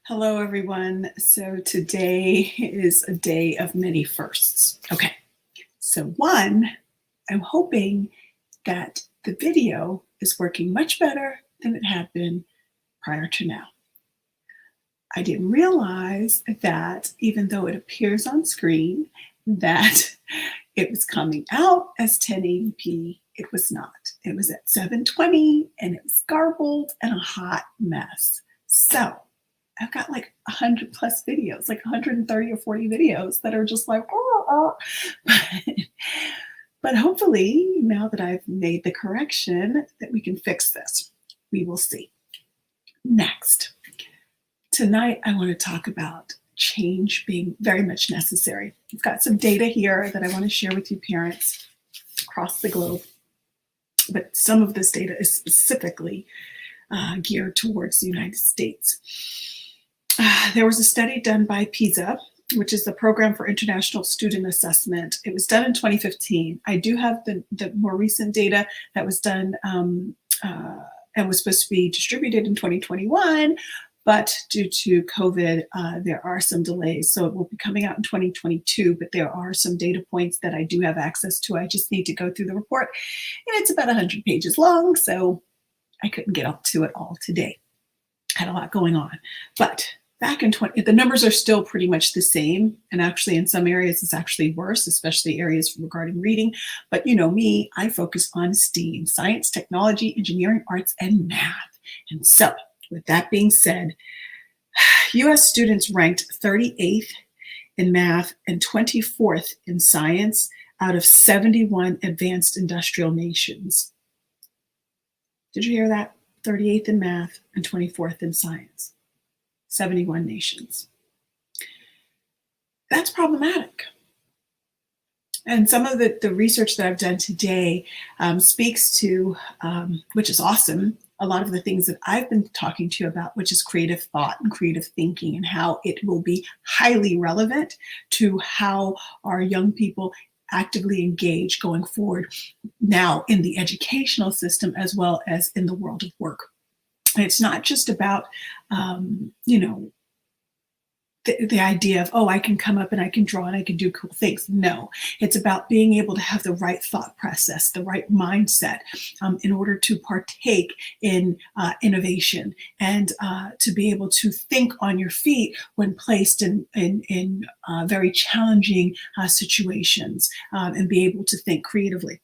Hello, everyone. So today is a day of many firsts. Okay, so one, I'm hoping that the video is working much better than it had been prior to now. I didn't realize that even though it appears on screen that it was coming out as 1080p, it was not. It was at 720 and it was garbled and a hot mess. So I've got like 100 plus videos, like 130 or 40 videos that are just like, oh. But hopefully now that I've made the correction that we can fix this. We will see. Next, tonight I want to talk about change being very much necessary. I've got some data here that I want to share with you parents across the globe, but some of this data is specifically geared towards the United States. There was a study done by PISA, which is the Program for International Student Assessment. It was done in 2015. I do have the more recent data that was done and was supposed to be distributed in 2021, but due to COVID, there are some delays. So it will be coming out in 2022, but there are some data points that I do have access to. I just need to go through the report, and it's about 100 pages long, so I couldn't get up to it all today. Had a lot going on, but back in the numbers are still pretty much the same. And actually in some areas, it's actually worse, especially areas regarding reading. But you know me, I focus on STEAM, science, technology, engineering, arts, and math. And so with that being said, US students ranked 38th in math and 24th in science out of 71 advanced industrial nations. Did you hear that? 38th in math and 24th in science. 71 nations. That's problematic. And some of the research that I've done today speaks to, which is awesome, a lot of the things that I've been talking to you about, which is creative thought and creative thinking, and how it will be highly relevant to how our young people actively engage going forward now in the educational system as well as in the world of work. And it's not just about, the idea of, oh, I can come up and I can draw and I can do cool things. No, it's about being able to have the right thought process, the right mindset in order to partake in innovation and to be able to think on your feet when placed in very challenging situations and be able to think creatively.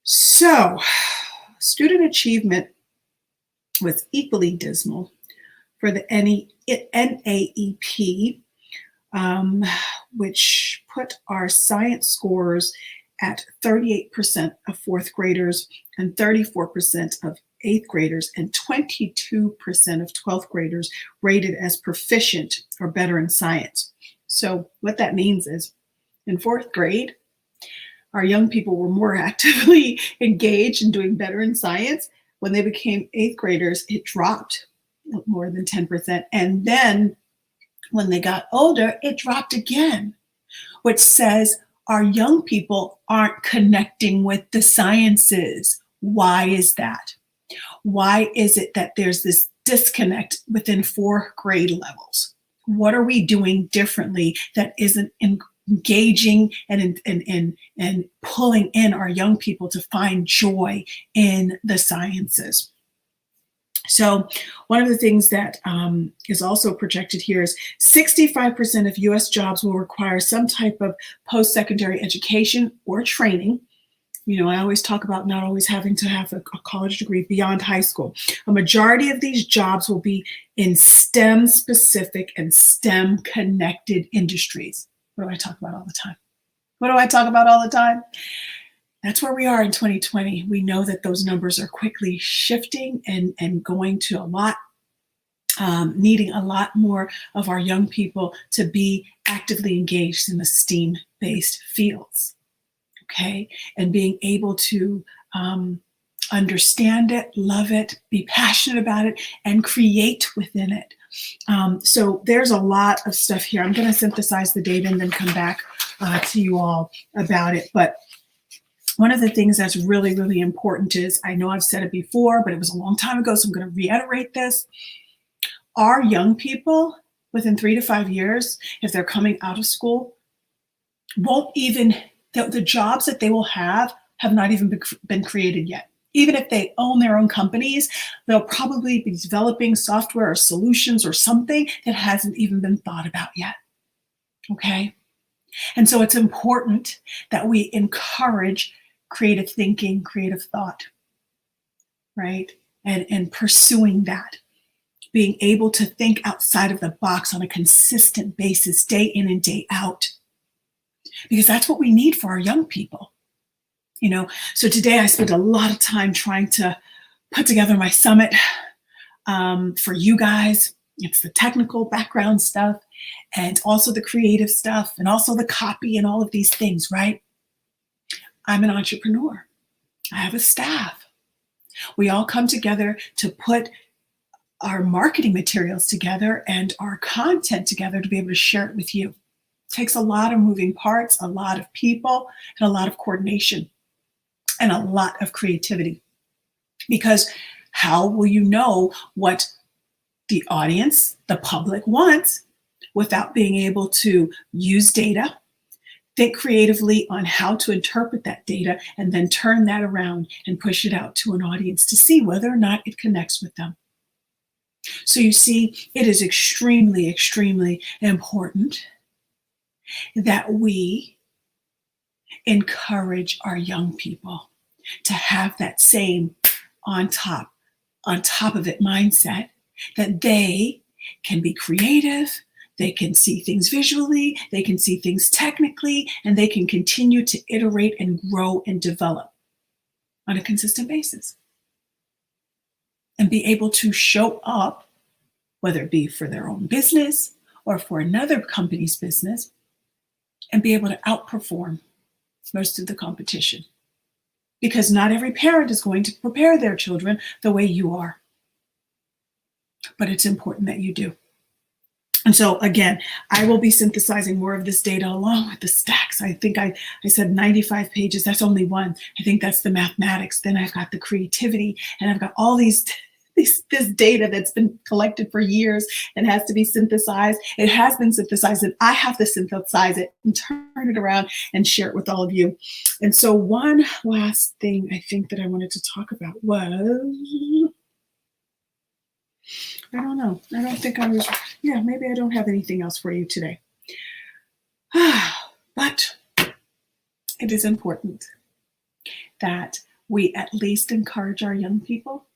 So, student achievement was equally dismal for the NAEP, which put our science scores at 38% of fourth graders and 34% of eighth graders and 22% of 12th graders rated as proficient or better in science. So what that means is in fourth grade, our young people were more actively engaged in doing better in science. When they became eighth graders, it dropped more than 10%. And then when they got older, it dropped again, which says our young people aren't connecting with the sciences. Why is that? Why is it that there's this disconnect within fourth grade levels? What are we doing differently that isn't engaging and pulling in our young people to find joy in the sciences? So one of the things that is also projected here is 65% of US jobs will require some type of post-secondary education or training. You know, I always talk about not always having to have a college degree beyond high school. A majority of these jobs will be in STEM-specific and STEM-connected industries. What do I talk about all the time? What do I talk about all the time? That's where we are in 2020. We know that those numbers are quickly shifting and going to a lot, needing a lot more of our young people to be actively engaged in the STEAM-based fields, okay? And being able to understand it, love it, be passionate about it, and create within it. So there's a lot of stuff here. I'm going to synthesize the data and then come back to you all about it. But one of the things that's really, really important is, I know I've said it before, but it was a long time ago, so I'm going to reiterate this. our young people within 3 to 5 years, if they're coming out of school, won't even, the jobs that they will have not even been created yet. Even if they own their own companies, they'll probably be developing software or solutions or something that hasn't even been thought about yet. Okay? And so it's important that we encourage creative thinking, creative thought, right? And pursuing that. Being able to think outside of the box on a consistent basis, day in and day out. Because that's what we need for our young people. So today I spent a lot of time trying to put together my summit for you guys. It's the technical background stuff and also the creative stuff and also the copy and all of these things, right? I'm an entrepreneur. I have a staff. We all come together to put our marketing materials together and our content together to be able to share it with you. It takes a lot of moving parts, a lot of people, and a lot of coordination. And a lot of creativity. Because how will you know what the audience, the public wants without being able to use data, think creatively on how to interpret that data, and then turn that around and push it out to an audience to see whether or not it connects with them. So you see, it is extremely, extremely important that we encourage our young people to have that same on top of it mindset, that they can be creative, they can see things visually, they can see things technically, and they can continue to iterate and grow and develop on a consistent basis. And be able to show up, whether it be for their own business or for another company's business, and be able to outperform most of the competition. Because not every parent is going to prepare their children the way you are. But it's important that you do. And so again, I will be synthesizing more of this data along with the stacks. I think I said 95 pages. That's only one. I think that's the mathematics. Then I've got the creativity, and I've got all this data that's been collected for years and has to be synthesized. It has been synthesized, and I have to synthesize it and turn it around and share it with all of you. And so one last thing I think that I wanted to talk about was, I don't know. I don't think maybe I don't have anything else for you today. But it is important that we at least encourage our young people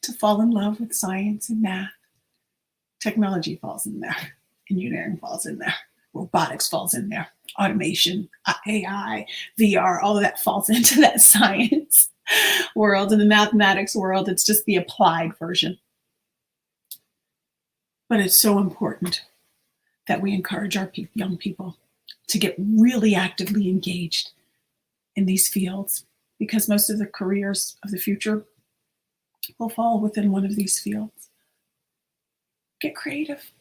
to fall in love with science and math. Technology falls in there. Engineering falls in there. Robotics falls in there. Automation, AI, VR, all of that falls into that science world. In the mathematics world, it's just the applied version. But it's so important that we encourage our young people to get really actively engaged in these fields, because most of the careers of the future will fall within one of these fields. Get creative.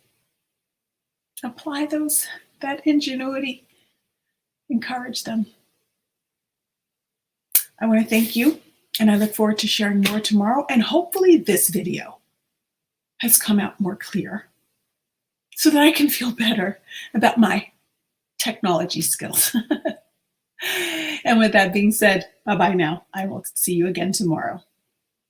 Apply that ingenuity. Encourage them. I want to thank you, and I look forward to sharing more tomorrow. And hopefully this video has come out more clear so that I can feel better about my technology skills. And with that being said, bye-bye now. I will see you again tomorrow.